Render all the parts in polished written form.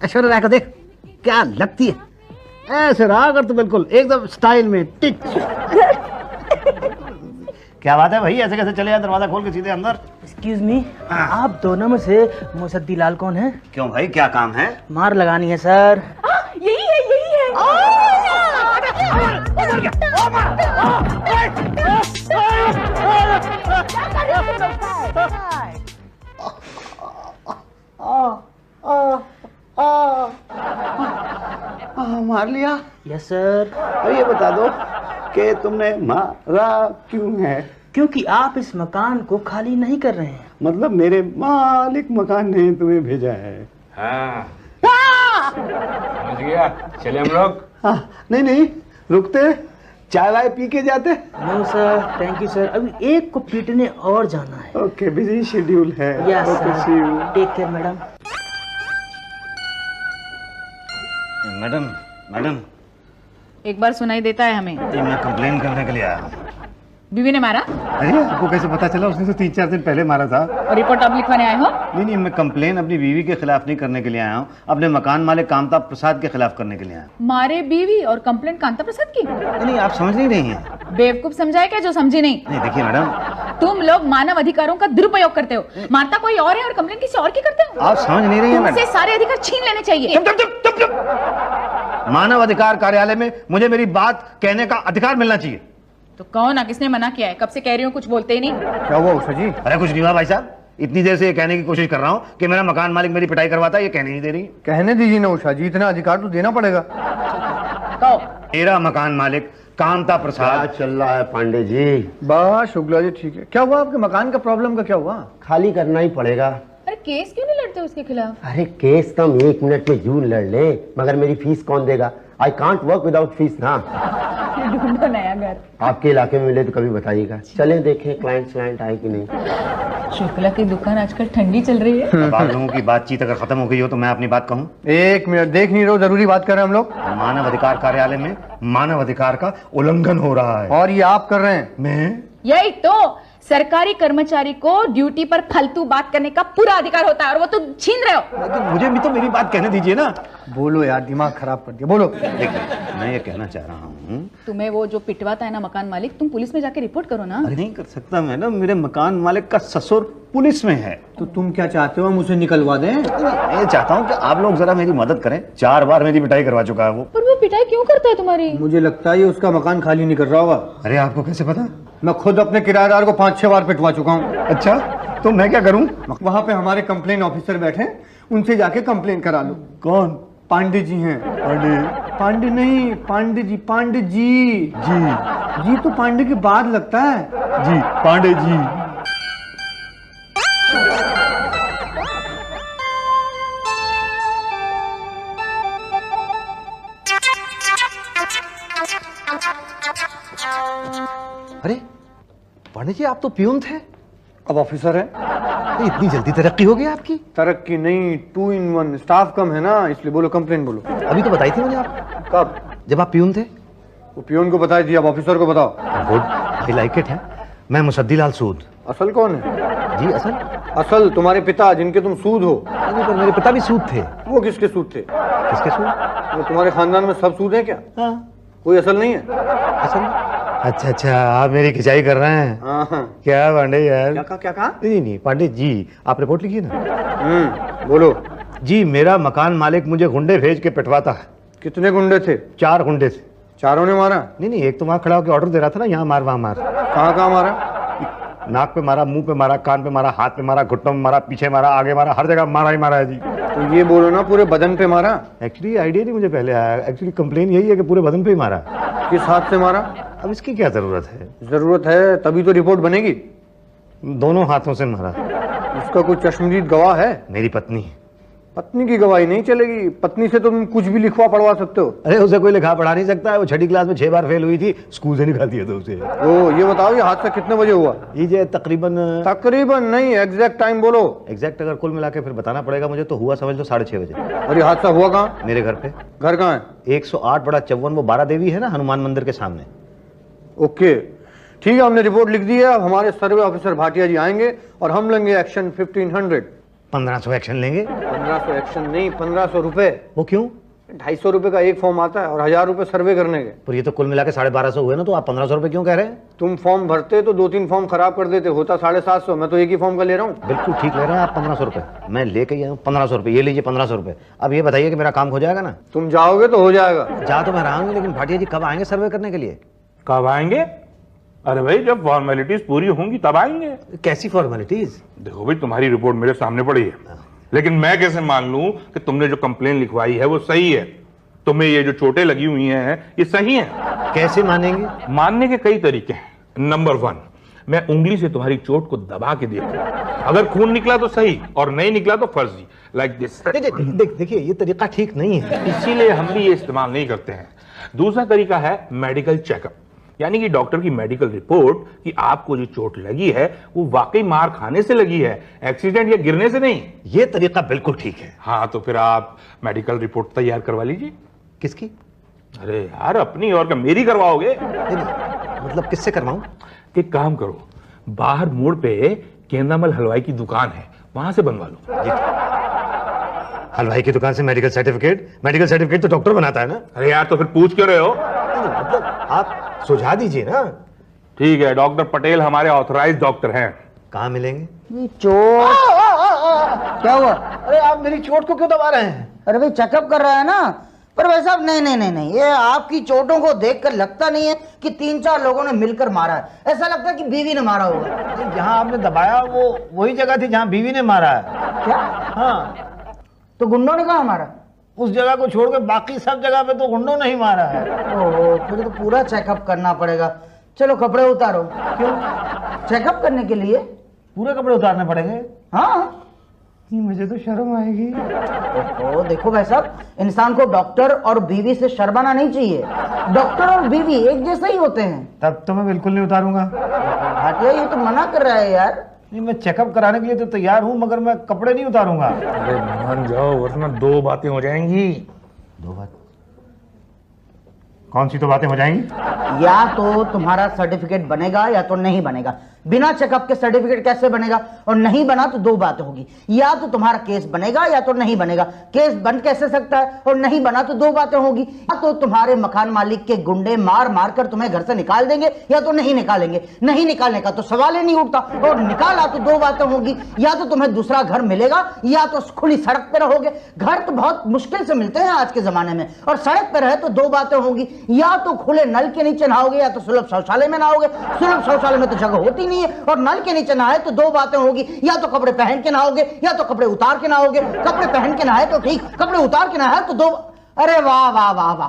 ऐश्वर्या राय को देख क्या लगती है, ऐसे रहा कर तो बिल्कुल एकदम स्टाइल में टिच। क्या बात है भाई, ऐसे कैसे चले जाए दरवाजा खोल के सीधे अंदर? एक्सक्यूज मी, आप दोनों में से मुसद्दी लाल कौन है? क्यों भाई, क्या काम है? मार लगानी है सर। यही है, यही है। मार लिया? Yes sir. अब ये बता दो कि तुमने मारा क्यों है? क्योंकि आप इस मकान को खाली नहीं कर रहे हैं। मतलब मेरे मालिक मकान ने तुम्हें भेजा है? हाँ समझ गया, चले हम लोग। हाँ, नहीं रुकते, चाय वाय पी के जाते। No sir, thank you sir, अभी एक को पीटने और जाना है। ओके, बिजी शेड्यूल है। Yes sir, take care madam. Madam एक बार सुनाई देता है हमें। ये मैं कंप्लेन करने के लिए आया हूँ। बीवी ने मारा? अरे आपको कैसे पता चला? उसने तो 3-4 दिन पहले मारा था। और रिपोर्ट अब लिखवाने आए हो? नहीं, मैं कंप्लेन अपनी बीवी के खिलाफ नहीं करने के लिए आया हूँ, अपने मकान मालिक कांता प्रसाद के खिलाफ करने के लिए आया हूँ। मारे बीवी और कंप्लेंट कांता प्रसाद की? नहीं, आप समझ नहीं रही हैं। बेवकूफ समझाए क्या जो समझी नहीं? नहीं देखिए मैडम, तुम लोग मानव अधिकारों का दुरुपयोग करते हो। मारता कोई और है और कंप्लेंट किसी और की करते हो। आप समझ नहीं रही हैं मैडम। तुमसे सारे अधिकार छीन लेने चाहिए। चुप। मानव अधिकार कार्यालय में मुझे मेरी बात कहने का अधिकार मिलना चाहिए। तो कौन है, किसने मना किया है? कब से कह रही हूँ, कुछ बोलते ही नहीं। क्या हुआ उषा जी? अरे कुछ नहीं हुआ भाई साहब, इतनी देर से ये कहने की कोशिश कर रहा हूँ कि मेरा मकान मालिक मेरी पिटाई करवाता है, ये कहने नहीं दे रही। कहने दीजिए ना उषा जी, इतना अधिकार तो देना पड़ेगा। कहो। मेरा मकान मालिक कांता प्रसाद। चल रहा है पांडे जी? बस शुक्ला जी ठीक है। क्या हुआ आपके मकान का प्रॉब्लम का क्या हुआ? खाली करना ही पड़ेगा। अरे केस क्यों नहीं लड़ते उसके खिलाफ? अरे केस तो हम 1 मिनट में जून लड़ ले, मगर मेरी फीस कौन देगा? I can't work without fees ना। ढूंढो नया घर। आपके इलाके में मिले तो कभी बताइएगा। चलें देखें क्लाइंट आए कि नहीं। शुक्ला की दुकान आजकल ठंडी चल रही है। अब आप लोगों की बातचीत अगर खत्म हो गई हो तो मैं अपनी बात कहूँ। 1 मिनट, देख नहीं रहे हो, जरूरी बात कर रहे हैं हम लोग। मानव अधिकार कार्यालय में मानव अधिकार का उल्लंघन हो रहा है। और ये आप कर रहे हैं? मैं? यही तो, सरकारी कर्मचारी को ड्यूटी पर फालतू बात करने का पूरा अधिकार होता है और वो तो छीन रहे हो। लेकिन मुझे भी तो मेरी बात कहने दीजिए ना। बोलो यार, दिमाग खराब कर दिया, बोलो। देखिए, मैं ये कहना चाह रहा हूँ, तुम्हें वो जो पिटवाता है ना मकान मालिक, तुम पुलिस में जाके रिपोर्ट करो ना। अरे नहीं कर सकता मैडम, मेरे मकान मालिक का ससुर पुलिस में है। तो तुम क्या चाहते हो, हम उसे निकलवा दें? मैं चाहता हूँ कि आप लोग जरा मेरी मदद करें। 4 बार मेरी पिटाई करवा चुका है वो। पर वो पिटाई क्यों करता है तुम्हारी? मुझे लगता है ये उसका मकान खाली नहीं कर रहा होगा। अरे आपको कैसे पता? मैं खुद अपने किराएदार को 5-6 बार पिटवा चुका हूँ। अच्छा, तो मैं क्या करूँ? वहाँ पे हमारे कंप्लेन ऑफिसर बैठे, उनसे जाके कंप्लेन करा लो। कौन? पांडे जी हैं। पांडे नहीं, पांडे जी। जी तो पांडे के बाद लगता है। जी, पांडे जी। अरे पांडे जी, आप तो प्यून थे, अब ऑफिसर है। इतनी जल्दी तरक्की हो गई आपकी? तरक्की नहीं, 2 in 1, स्टाफ कम है ना, इसलिए। बोलो, कंप्लेन बोलो। अभी तो बताई थी मैंने आप। कब? जब आप प्यून थे। वो पियोन को बताई थी, अब ऑफिसर को बताओ। गुड, आई लाइक इट है। मैं मुसद्दी लाल सूद। असल कौन है? जी असल? असल तुम्हारे पिता, जिनके तुम सूद हो। नहीं, पर मेरे पिता भी सूद थे। वो किसके सूद थे? किसके सूद? वो तुम्हारे खानदान में सब सूद है क्या? हाँ। कोई असल नहीं है? असल? अच्छा, आप मेरी खिंचाई कर रहे हैं? हाँ। क्या पांडे यार? क्या कहा? नहीं पांडे जी, आप रिपोर्ट लिखिए ना। बोलो। जी, मेरा मकान मालिक मुझे गुंडे भेज के पिटवाता है। कितने गुंडे थे? 4 गुंडे थे। चारों ने मारा? नहीं, एक तो वहां खड़ा होकर ऑर्डर दे रहा था ना, यहाँ मार वहां मार। कहाँ मारा? नाक पे मारा, मुंह पे मारा, कान पे मारा, हाथ पे मारा, घुटनों में मारा, पीछे मारा, आगे मारा, हर जगह मारा ही मारा है जी। तो ये बोलो ना, पूरे बदन पे मारा? एक्चुअली आइडिया नहीं मुझे पहले आया। एक्चुअली कंप्लेन यही है कि पूरे बदन पे ही मारा। किस हाथ से मारा? अब इसकी क्या जरूरत है? जरूरत है तभी तो रिपोर्ट बनेगी। दोनों हाथों से मारा। उसका कोई चश्मदीद गवाह है? मेरी पत्नी। पत्नी की गवाही नहीं चलेगी। पत्नी से तुम कुछ भी लिखवा पढ़वा सकते हो। अरे उसे कोई लिखा पढ़ा नहीं सकता है। वो 6ठी क्लास में 6 बार फेल हुई थी, स्कूल से निकाल दिया था उसे। ओ, ये बताओ, ये हादसा कितने बजे हुआ? ये तकरीबन नहीं, एग्जैक्ट टाइम बोलो। एग्जैक्ट अगर कुल मिला के फिर बताना पड़ेगा मुझे, तो हुआ समझ लो 6:30 बजे। और ये हादसा हुआ कहाँ? मेरे घर पे। घर कहाँ है? 108/54, वो 12 देवी है ना, हनुमान मंदिर के सामने। ओके, ठीक है, हमने रिपोर्ट लिख दी है। अब हमारे सर्वे ऑफिसर भाटिया जी आएंगे और हम लेंगे एक्शन 1500। 1500 एक्शन लेंगे। 1500 एक्शन नहीं, 1500 रुपए। वो क्यों? 250 रुपए का एक फॉर्म आता है और 1000 रुपए सर्वे करने के। पर ये तो कुल मिला के 1250 हुए ना, तो आप 1500 रुपए क्यों कह रहे हैं? तुम फॉर्म भरते तो 2-3 फॉर्म खराब कर देते, होता 750। मैं तो एक ही फॉर्म का ले रहा हूँ। बिल्कुल ठीक ले रहे हैं आप। 1500 रुपए मैं लेके ही आया हूँ। 1500 रुपए ये लीजिए। 1500 रुपए। अब ये बताइए कि मेरा काम हो जाएगा ना? तुम जाओगे तो हो जाएगा। जा तो मैं रहा हूँ, लेकिन भाटिया जी कब आएंगे सर्वे करने के लिए? कब आएंगे? अरे भाई जब फॉर्मेलिटीज पूरी होंगी तब आएंगे। कैसी फॉर्मेलिटीज? देखो भाई तुम्हारी रिपोर्ट मेरे सामने पड़ी है, लेकिन मैं कैसे मान लूं कि तुमने जो कंप्लेन लिखवाई है वो सही है? तुम्हें ये जो चोटें लगी हुई हैं ये सही है? कैसे मानेंगे? मानने के कई तरीके हैं। नंबर 1, मैं उंगली से तुम्हारी चोट को दबा के देखूं, अगर खून निकला तो सही और नहीं निकला तो फर्जी, लाइक दिस। देखिए ये तरीका ठीक नहीं है, इसीलिए हम भी ये इस्तेमाल नहीं करते हैं। दूसरा तरीका है मेडिकल चेकअप, यानी कि डॉक्टर की मेडिकल रिपोर्ट कि आपको जो चोट लगी है वो वाकई मार खाने से लगी है, एक्सीडेंट या गिरने से नहीं। ये तरीका बिल्कुल ठीक है। हाँ तो फिर आप मेडिकल रिपोर्ट तैयार करवा लीजिए। किसकी? अरे यार अपनी और क्या मेरी करवाओगे? मतलब किससे करवाऊं? एक काम करो, बाहर मोड़ पे केंद्रामल हलवाई की दुकान है, वहां से बनवा लो। हलवाई की दुकान से मेडिकल सर्टिफिकेट? मेडिकल सर्टिफिकेट तो डॉक्टर बनाता है ना। अरे यार तो फिर पूछ क्यों रहे हो? मतलब आप सुझा दीजिए ना। ठीक है, डॉक्टर पटेल हमारे ऑथराइज्ड डॉक्टर हैं। कहाँ मिलेंगे? ये चोट क्या हुआ? अरे आप मेरी चोट को क्यों दबा रहे हैं? अरे भाई चेकअप कर रहा है ना। पर भाई साहब नहीं नहीं नहीं नहीं, ये आपकी चोटों को देखकर लगता नहीं है कि 3-4 लोगों ने मिलकर मारा है। ऐसा लगता है कि बीवी ने मारा होगा। जहाँ आपने दबाया वो वही जगह थी जहाँ बीवी ने मारा है। क्या? हाँ, तो गुंडों ने कहा मारा? उस जगह को छोड़ के बाकी सब जगह पे तो गुंडों ने ही मारा है। ओह, फिर तो पूरा चेकअप करना पड़ेगा। चलो कपड़े उतारो। क्यों? चेकअप करने के लिए पूरे कपड़े उतारने पड़ेंगे? हाँ। मुझे तो शर्म आएगी। ओह, देखो भाई साहब, इंसान को डॉक्टर और बीवी से शर्माना नहीं चाहिए। डॉक्टर और बीवी एक जैसे ही होते हैं। तब तो मैं बिल्कुल नहीं उतारूंगा। भाटिया ये तो मना कर रहा है यार। नहीं, मैं चेकअप कराने के लिए तो तैयार हूँ, मगर मैं कपड़े नहीं उतारूंगा। अरे मान जाओ वरना 2 बातें हो जाएंगी। 2 बात? कौन सी 2 बातें हो जाएंगी? या तो तुम्हारा सर्टिफिकेट बनेगा या तो नहीं बनेगा। बिना चेकअप के सर्टिफिकेट कैसे बनेगा? और नहीं बना तो 2 बातें होगी, या तो तुम्हारा केस बनेगा या तो नहीं बनेगा। केस बन कैसे सकता है? और नहीं बना तो 2 बातें होगी, या तो तुम्हारे मकान मालिक के गुंडे मार मार कर तुम्हें घर से निकाल देंगे या तो नहीं निकालेंगे। नहीं निकालने का तो सवाल ही नहीं उठता, और निकाला तो 2 बातें होगी, या तो तुम्हें दूसरा घर मिलेगा या तो खुली सड़क पे रहोगे। घर तो बहुत मुश्किल से मिलते हैं आज के जमाने में, और सड़क पे रहे तो 2 बातें होगी, या तो खुले नल के नीचे नहाओगे या तो सुलभ शौचालय में नहाओगे। सुलभ शौचालय में तो जगह होती नहीं है, और नल के नीचे नहाए तो 2 बातें होगी, या तो कपड़े पहन के नहाओगे या तो कपड़े उतार के नहाओगे। कपड़े पहन के नहाए तो ठीक, कपड़े उतार के नहाए तो 2। अरे वाह वाह वाह वाह,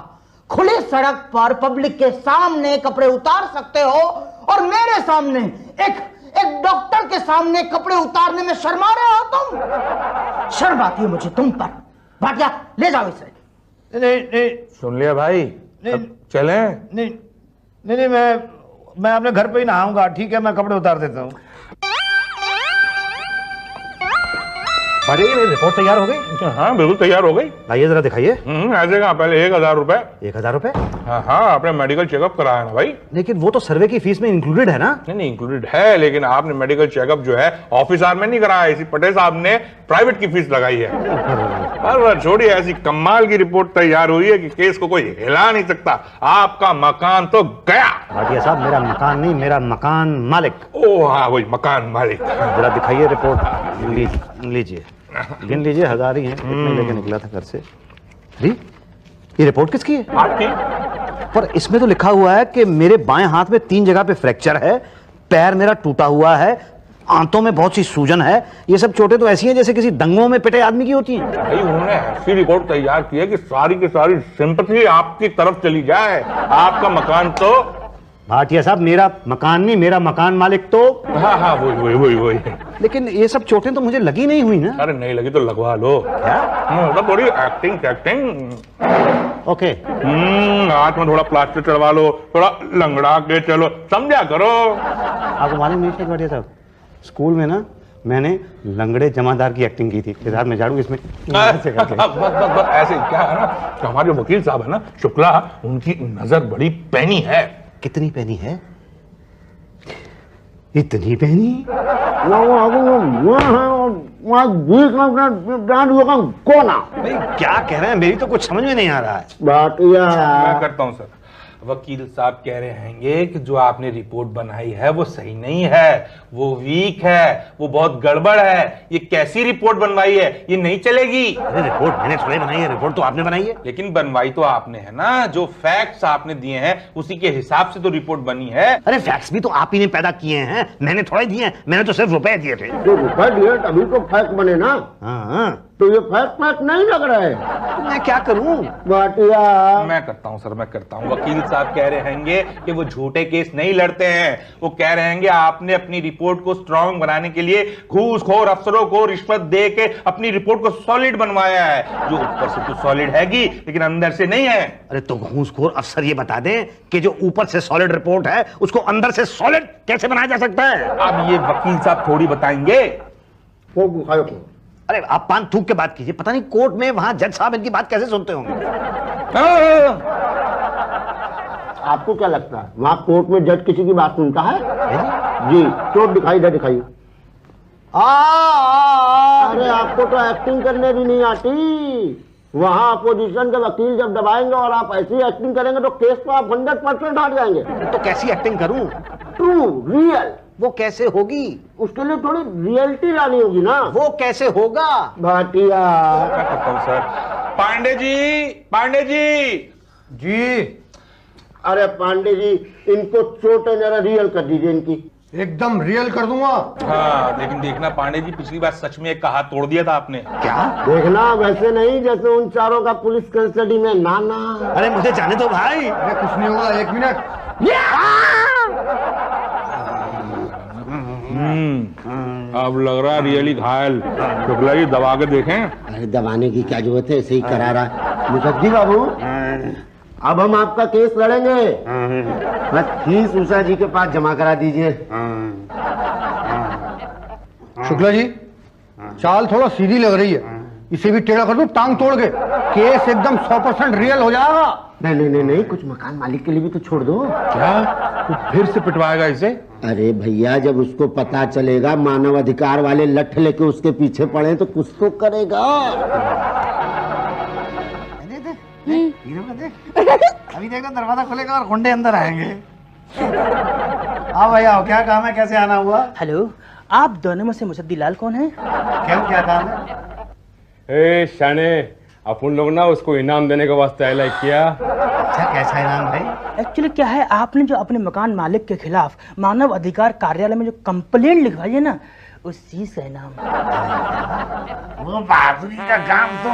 खुली सड़क पर पब्लिक के सामने कपड़े उतार सकते हो, और मेरे सामने एक डॉक्टर के सामने कपड़े उतारने में शर्मा रहे हो तुम। शर्म आती है मुझे तुम पर। भाटिया ले जाओ इसे। नहीं, सुन लिया भाई, अब चलें? नहीं, मैं अपने घर पे ही नहाऊंगा। ठीक है, मैं कपड़े उतार देता हूँ। अरे मेरी रिपोर्ट तैयार हो गई? हाँ बिल्कुल तैयार हो गई। लाइए जरा दिखाइए। ऐसे कहाँ, पहले 1000 रुपए। 1000 रुपए? हाँ आपने मेडिकल चेकअप कराया ना भाई। लेकिन वो तो सर्वे की फीस में इंक्लूडेड है ना? नहीं इंक्लूडेड है, लेकिन आपने मेडिकल चेकअप जो है ऑफिस आवर में नहीं कराया, इसी पटेल साहब ने प्राइवेट की फीस लगाई है। पर छोड़िए, ऐसी कमाल की रिपोर्ट तैयार हुई है कि केस को कोई हिला नहीं सकता। आपका मकान तो गया। भाटिया साहब, मेरा मकान नहीं, मेरा मकान मालिक। ओ हाँ वही मकान मालिक। जरा दिखाइए रिपोर्ट। लीजिए, गिन लीजिए, 1000 ही है। कितने लेके निकला था घर से? अरे ये रिपोर्ट किसकी है? आपकी। पर इसमें तो लिखा हुआ है कि मेरे बाएं हाथ में 3 जगह पे फ्रैक्चर है, पैर मेरा टूटा हुआ है, आंतों में बहुत सी सूजन है। ये सब चोटें तो ऐसी हैं जैसे किसी दंगों में पिटे आदमी की होती हैं। भाई उन्होंने ऐसी रिपोर्ट तैयार की है कि सारी की सारी सिंपैथी आपकी तरफ चली जाए। आपका मकान तो भाटिया साहब, मेरा मकान नहीं, मेरा मकान मालिक तो। हाँ वही। लेकिन ये सब चोटें तो मुझे लगी नहीं हुई ना। अरे नहीं लगी तो लगवा लो। क्या? मतलब थोड़ी एक्टिंग। ओके। हाथ में थोड़ा प्लास्टर चढ़वा लो, थोड़ा लंगड़ा के चलो, समझा करो। आपको मालूम नहीं है भाटिया साहब, स्कूल में ना मैंने लंगड़े जमादार की एक्टिंग की थी। फिर हाथ में झाड़ू इसमें ऐसे करके। बस ऐसे क्या है ना, तो हमारे जो वकील साहब है ना शुक्ला, उनकी नजर बड़ी पैनी है। कितनी पैनी है? इतनी पैनी? मैं 20 मिनट कौन आ भाई क्या कह रहे हैं, मेरी तो कुछ समझ में नहीं आ रहा है। भाटिया मैं करता हूँ सर। वकील साहब कह रहे हैं कि जो आपने रिपोर्ट बनाई है वो सही नहीं है, वो वीक है, वो बहुत गड़बड़ है। ये कैसी रिपोर्ट बनवाई है, ये नहीं चलेगी। अरे रिपोर्ट मैंने थोड़ी बनाई है, रिपोर्ट तो आपने बनाई है। लेकिन बनवाई तो आपने है ना, जो फैक्ट्स आपने दिए हैं उसी के हिसाब से तो रिपोर्ट बनी है। अरे फैक्ट्स भी तो आप ही ने पैदा किए हैं, मैंने थोड़े दिए हैं, मैंने तो सिर्फ रुपए दिए थे। जो रुपए दिए तभी तो फैक्ट बने ना, हाँ तो ये फैक्ट नहीं लग रहा है। तो मैं क्या करूं? भाटिया मैं करता हूँ सर, मैं करता हूँ। वकील साहब कह रहे हैं कि वो झूठे केस नहीं लड़ते हैं। वो कह रहे हैं कि आपने अपनी रिपोर्ट को स्ट्रांग बनाने के लिए घूसखोर अफसरों को रिश्वत दे के अपनी रिपोर्ट को सॉलिड बनवाया है, जो ऊपर से तो सॉलिड हैगी लेकिन अंदर से नहीं है। अरे तो घूसखोर अफसर ये बता दें कि जो ऊपर से सॉलिड रिपोर्ट है उसको अंदर से सॉलिड कैसे बनाया जा सकता है? अब ये वकील साहब थोड़ी बताएंगे। वो बुखार को अरे आप पान थूक के बात कीजिए, पता नहीं कोर्ट में वहां जज साहब इनकी बात कैसे सुनते होंगे। आपको क्या लगता है वहाँ कोर्ट में जज किसी की बात सुनता है? जी चोट दिखाई दे दिखाई। अरे आपको तो एक्टिंग करने भी नहीं आती। वहाँ अपोजिशन के वकील जब दबाएंगे और आप ऐसी एक्टिंग करेंगे तो केस तो आप 100% हार जाएंगे। तो कैसी एक्टिंग करूं? ट्रू रियल वो कैसे होगी? उसके लिए थोड़ी रियलिटी लानी होगी ना। वो कैसे होगा? भाटिया मैं करता हूँ सर। पांडे जी, पांडे जी। जी अरे पांडे जी इनको चोट है जरा रियल कर दीजिए इनकी। एकदम रियल कर दूंगा। हाँ लेकिन देखना पांडे जी, पिछली बार सच में एक हाथ तोड़ दिया था आपने। क्या? देखना वैसे नहीं जैसे उन चारों का पुलिस कस्टडी में नाना। अरे मुझे जाने दो भाई। अरे कुछ नहीं होगा, 1 मिनट। अब लग रहा है रियली घायल। शुक्ला जी दबा के देखें। अरे दबाने की क्या जरूरत है, ऐसे ही करा रहा। मुखर्जी बाबू अब हम आपका केस लड़ेंगे, बस फीस उषा जी के पास जमा करा दीजिए। शुक्ला जी चाल थोड़ा सीधी लग रही है, इसे भी टेढ़ा कर दूं टांग तोड़ के, केस एकदम 100% रियल हो जाएगा। नहीं नहीं नहीं नहीं, कुछ मकान मालिक के लिए भी तो छोड़ दो। क्या तो फिर से पिटवाएगा इसे? अरे भैया जब उसको पता चलेगा मानव अधिकार वाले लठ लेके उसके पीछे पड़े तो कुछ तो करेगा। अभी देखो दरवाजा खुलेगा और गुंडे अंदर आएंगे। हाँ भैया क्या काम है, कैसे आना हुआ? हेलो, आप दोनों में से मुसद्दीलाल कौन है? क्यों क्या काम है? ए शाने, अपन लोग ना उसको इनाम देने के वास्ते अलाइ किया। अच्छा कैसा इनाम भाई? एक्चुअली क्या है, आपने जो अपने मकान मालिक के खिलाफ मानव अधिकार कार्यालय में जो कंप्लेंट लिखवाई है ना, उस चीज का इनाम। वो बहादुरी का काम तो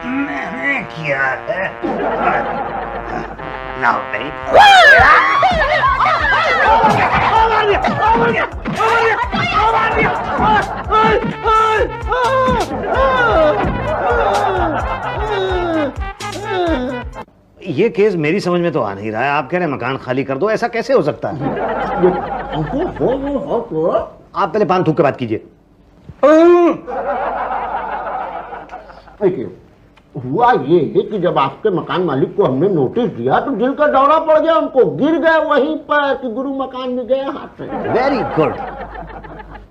मैंने किया है। ना भाई। ये केस मेरी समझ में तो आ नहीं रहा है। आप कह रहे हैं मकान खाली कर दो, ऐसा कैसे हो सकता है? आप पहले पान थूक के बात कीजिए। हुआ ये है कि जब आपके मकान मालिक को हमने नोटिस दिया तो दिल का दौरा पड़ गया उनको, गिर गए वहीं पर कि गुरु मकान में गए हाथ से। Very good.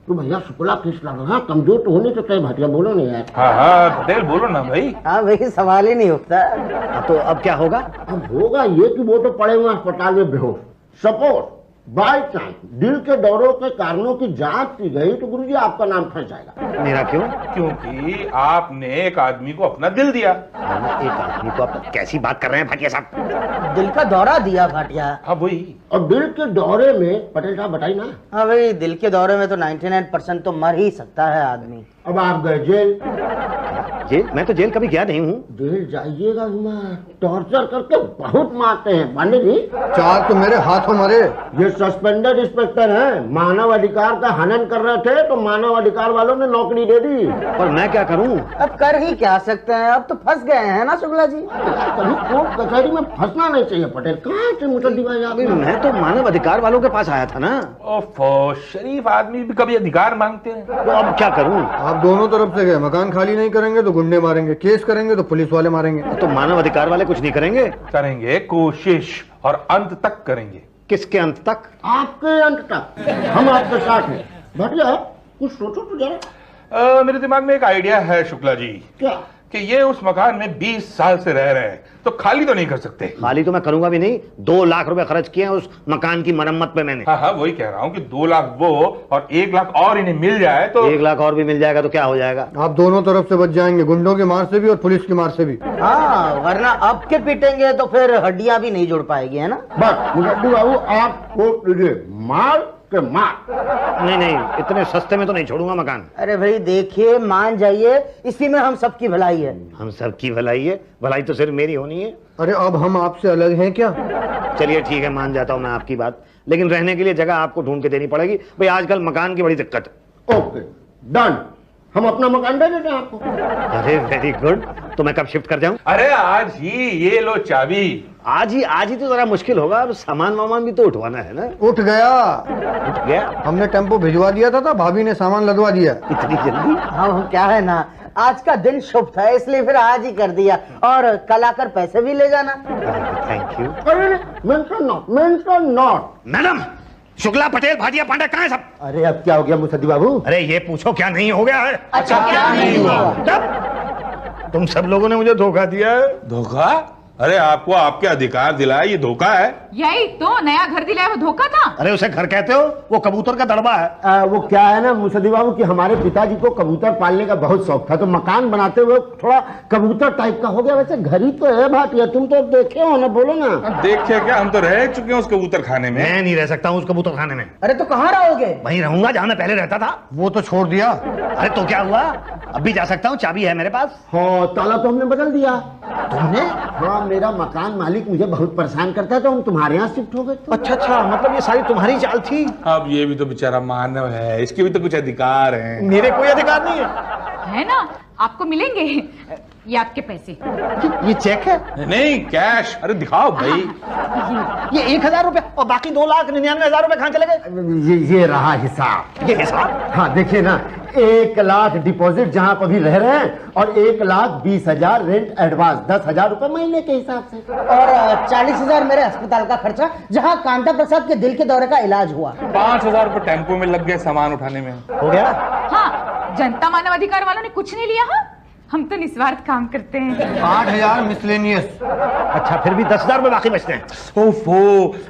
तो भैया शुक्ला किस लगा? हाँ कमजोर तो होने सकता है। भाटिया बोलो ना यार। हाँ हाँ पटेल बोलो ना भाई। हाँ भाई सवाल ही नहीं उठता। तो अब क्या होगा? अब होगा ये कि वो तो पड़े हुए अस्पताल में बेहोश। सपोज बाई चांस दिल के दौरों के कारणों की जांच की गई तो गुरुजी आपका नाम फंस जाएगा। मेरा क्यों? क्योंकि आपने एक आदमी को अपना दिल दिया। एक आदमी को? आप कैसी बात कर रहे हैं भाटिया साहब? दिल का दौरा दिया भाटिया। हाँ वही। और दिल के दौरे में पटेल साहब बताइए ना। हाँ भाई, दिल के दौरे में तो 99% तो मर ही सकता है आदमी। अब आप गए जेल। जेल? मैं तो जेल कभी गया नहीं हूँ। जेल जाइएगा, टॉर्चर करके बहुत मारते हैं पांडे जी। चाल तो मेरे हाथों मरे। ये सस्पेंडेड इंस्पेक्टर हैं, मानव अधिकार का हनन कर रहे थे तो मानव अधिकार वालों ने नौकरी दे दी। और मैं क्या करूँ? अब कर ही क्या सकते हैं, अब तो फंस गए हैं ना शुक्ला जी। कभी कोर्ट कचहरी में फंसना नहीं चाहिए पटेल। कहाँ से मुसद्दी भाई आप? मैं तो मानव अधिकार वालों के पास आया था ना। ओफो, शरीफ आदमी भी कभी अधिकार मांगते हैं। तो अब क्या करूँ? आप दोनों तरफ से गए, मकान खाली नहीं करेंगे तो गुंडे मारेंगे, केस करेंगे तो पुलिस वाले मारेंगे। तो मानव अधिकार वाले कुछ नहीं करेंगे? करेंगे कोशिश, और अंत तक करेंगे। किसके अंत तक? आपके अंत तक हम आपके साथ हैं। भाटिया कुछ सोचो तो जरा। मेरे दिमाग में एक आइडिया है शुक्ला जी। क्या? कि ये उस मकान में 20 साल से रह रहे हैं, तो खाली तो नहीं कर सकते। खाली तो मैं करूंगा भी नहीं। 2 लाख रुपए खर्च किए हैं उस मकान की मरम्मत पे मैंने। हाँ वही कह रहा हूँ कि 2 लाख वो और 1 लाख और इन्हें मिल जाए तो 1 लाख और भी मिल जाएगा तो क्या हो जाएगा? आप दोनों तरफ से बच जाएंगे, गुंडों की मार से भी और पुलिस की मार से भी। हाँ, वरना अब के पीटेंगे तो फिर हड्डियां भी नहीं जुड़ पाएगी, है ना? बस मुजद्दी बाबू आपको मार के मार। नहीं, इतने सस्ते में तो नहीं छोड़ूंगा मकान। अरे भाई देखिए, मान जाइए, इसी में हम सबकी भलाई है। हम सबकी भलाई है? भलाई तो सिर्फ मेरी होनी है। अरे अब हम आपसे अलग हैं क्या? चलिए ठीक है, मान जाता हूं मैं आपकी बात, लेकिन रहने के लिए जगह आपको ढूंढ के देनी पड़ेगी भाई। आजकल मकान की बड़ी दिक्कत है। ओके डन, हम अपना मकान दे देते हैं आपको। अरे वेरी गुड। तो मैं कब शिफ्ट कर जाऊं? अरे आज ही, ये लो चाबी। आज ही तो जरा मुश्किल होगा। अब सामान वामान भी तो उठवाना है ना। उठ गया, उठ गया? हमने टेम्पो भिजवा दिया था, भाभी ने सामान लदवा दिया। इतनी जल्दी? हाँ, क्या है ना, आज का दिन शुभ था इसलिए फिर आज ही कर दिया, और कल आकर पैसे भी ले जाना। Thank you. अरे mention not. Madam, Shukla, Patel, Bhatia, Pandey कहाँ है सब? अरे अब क्या हो गया मुसद्दी बाबू? अरे ये पूछो क्या नहीं हो गया है? अच्छा, क्या नहीं हुआ? तब तुम सब लोगों ने मुझे धोखा दिया है। धोखा? अरे आपको आपके अधिकार दिलाए, ये धोखा है। यही तो नया घर दिलाया वो धोखा था। अरे उसे घर कहते हो? वो कबूतर का दड़बा है। वो क्या है ना मुसद्दी बाबू कि हमारे पिताजी को कबूतर पालने का बहुत शौक था, तो मकान बनाते हुए थोड़ा कबूतर टाइप का हो गया। वैसे घर ही तो है भाटिया, तुम तो देखे हो ना, बोलो ना। देखिए क्या, हम तो रह चुके हैं उस कबूतर खाने में। मैं नहीं रह सकता हूँ उस कबूतर खाने में। अरे तो कहाँ रहोगे? वहीं रहूंगा जहां मैं पहले रहता था। वो तो छोड़ दिया। अरे तो क्या हुआ, अब भी जा सकता हूँ, चाबी है मेरे पास। हाँ, ताला तो हमने बदल दिया। तुमने? हाँ, मेरा मकान मालिक मुझे बहुत परेशान करता है, तो हम तुम्हारे यहाँ शिफ्ट हो गए। अच्छा, मतलब ये सारी तुम्हारी चाल थी। अब ये भी तो बेचारा मानव है, इसके भी तो कुछ अधिकार हैं। मेरे कोई अधिकार नहीं है। है ना, आपको मिलेंगे ये आपके पैसे। ये चेक है? नहीं, कैश। अरे दिखाओ भाई। ये 1,000 रुपए और बाकी 2,99,000 रुपए कहाँ चले गए? ये रहा हिसाब। ये हिसाब? हाँ देखिए ना, 1 लाख डिपॉजिट जहाँ पर भी रह रहे हैं, और 1,20,000 रेंट एडवांस, 10,000 रुपए महीने के हिसाब से, और 40,000 मेरे अस्पताल का खर्चा, जहाँ कांता प्रसाद के दिल के दौरे का इलाज हुआ। 5,000 रुपए टेम्पो में लग गए सामान उठाने में। हो गया? हाँ, जनता मानव अधिकार वालों ने कुछ नहीं लिया। हाँ, हम तो निस्वार्थ काम करते हैं। 8,000 मिसलेनियस। अच्छा, फिर भी 10,000 रुपए बाकी बचते हैं। ओफो,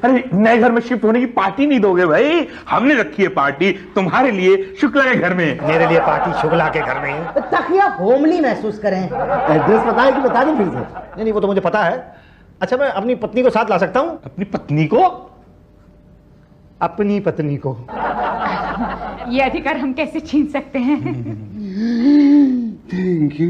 अरे नए घर में शिफ्ट होने की पार्टी नहीं दोगे भाई? हमने रखी है पार्टी तुम्हारे लिए शुक्ला के घर में। मेरे लिए पार्टी शुक्ला के घर में है। ताकि आप होमली महसूस करें। एड्रेस बताए कि बता दें फिर से? नहीं, वो तो मुझे पता है। अच्छा, मैं अपनी पत्नी को साथ ला सकता हूँ? अपनी पत्नी को? अपनी पत्नी को। ये अधिकार हम कैसे छीन सकते हैं? Thank you.